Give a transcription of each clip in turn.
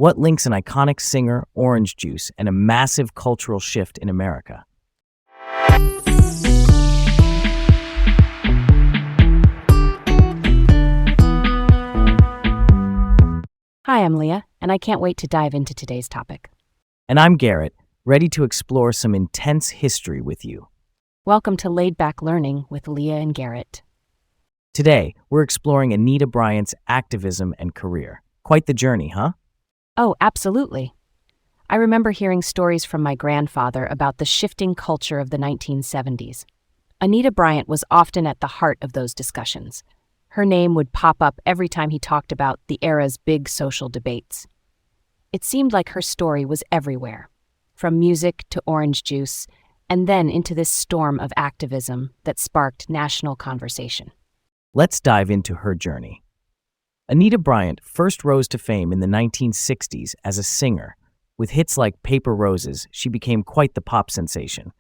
What links an iconic singer, orange juice, and a massive cultural shift in America? Hi, I'm Leah, and I can't wait to dive into today's topic. And I'm Garrett, ready to explore some intense history with you. Welcome to Laid Back Learning with Leah and Garrett. Today, we're exploring Anita Bryant's activism and career. Quite the journey, huh? Oh, absolutely. I remember hearing stories from my grandfather about the shifting culture of the 1970s. Anita Bryant was often at the heart of those discussions. Her name would pop up every time he talked about the era's big social debates. It seemed like her story was everywhere, from music to orange juice, and then into this storm of activism that sparked national conversation. Let's dive into her journey. Anita Bryant first rose to fame in the 1960s as a singer. With hits like Paper Roses, she became quite the pop sensation.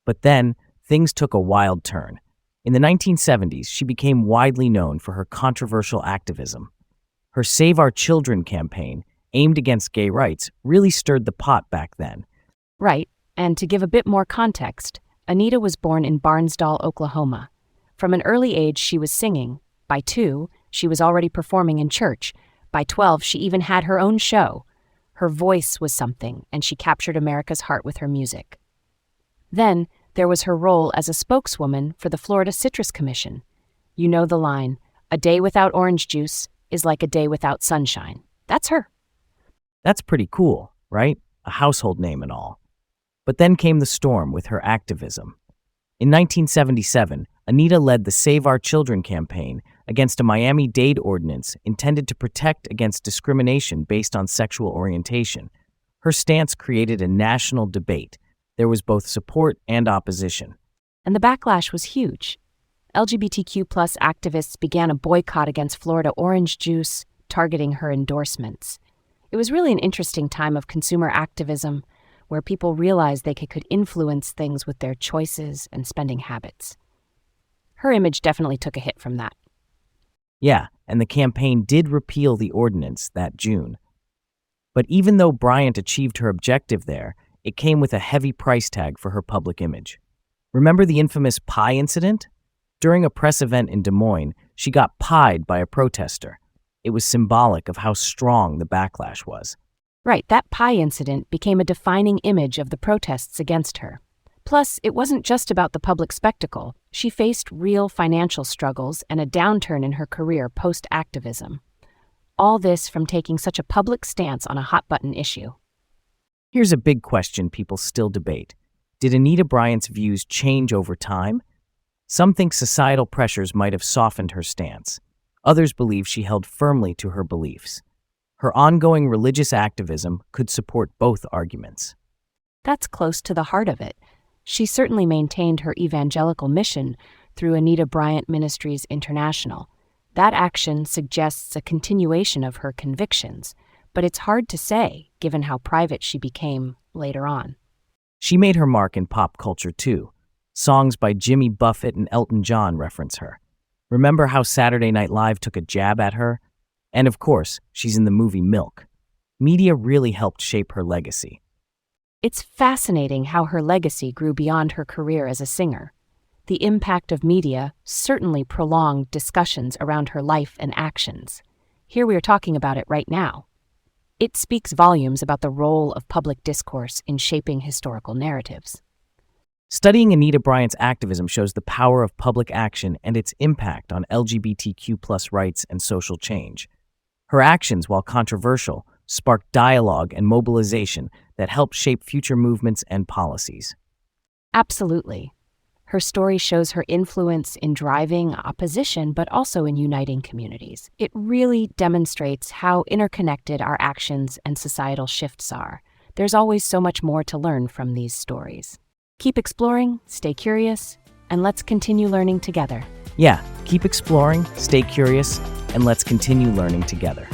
But then, things took a wild turn. In the 1970s, she became widely known for her controversial activism. Her Save Our Children campaign, aimed against gay rights, really stirred the pot back then. Right, and to give a bit more context, Anita was born in Barnsdall, Oklahoma. From an early age, she was singing. By 2, she was already performing in church. By 12, she even had her own show. Her voice was something, and she captured America's heart with her music. Then, there was her role as a spokeswoman for the Florida Citrus Commission. You know the line, "A day without orange juice is like a day without sunshine." That's her. That's pretty cool, right? A household name and all. But then came the storm with her activism. In 1977, Anita led the Save Our Children campaign against a Miami-Dade ordinance intended to protect against discrimination based on sexual orientation. Her stance created a national debate. There was both support and opposition. And the backlash was huge. LGBTQ+ activists began a boycott against Florida orange juice, targeting her endorsements. It was really an interesting time of consumer activism, where people realized they could influence things with their choices and spending habits. Her image definitely took a hit from that. Yeah, and the campaign did repeal the ordinance that June. But even though Bryant achieved her objective there, it came with a heavy price tag for her public image. Remember the infamous pie incident? During a press event in Des Moines, she got pied by a protester. It was symbolic of how strong the backlash was. Right, that pie incident became a defining image of the protests against her. Plus, it wasn't just about the public spectacle. She faced real financial struggles and a downturn in her career post-activism. All this from taking such a public stance on a hot-button issue. Here's a big question people still debate. Did Anita Bryant's views change over time? Some think societal pressures might have softened her stance. Others believe she held firmly to her beliefs. Her ongoing religious activism could support both arguments. That's close to the heart of it. She certainly maintained her evangelical mission through Anita Bryant Ministries International. That action suggests a continuation of her convictions, but it's hard to say, given how private she became later on. She made her mark in pop culture, too. Songs by Jimmy Buffett and Elton John reference her. Remember how Saturday Night Live took a jab at her? And of course, she's in the movie Milk. Media really helped shape her legacy. It's fascinating how her legacy grew beyond her career as a singer. The impact of media certainly prolonged discussions around her life and actions. Here we are talking about it right now. It speaks volumes about the role of public discourse in shaping historical narratives. Studying Anita Bryant's activism shows the power of public action and its impact on LGBTQ+ rights and social change. Her actions, while controversial, sparked dialogue and mobilization that helped shape future movements and policies. Absolutely. Her story shows her influence in driving opposition, but also in uniting communities. It really demonstrates how interconnected our actions and societal shifts are. There's always so much more to learn from these stories. Keep exploring, stay curious, and let's continue learning together. Yeah, keep exploring, stay curious, and let's continue learning together.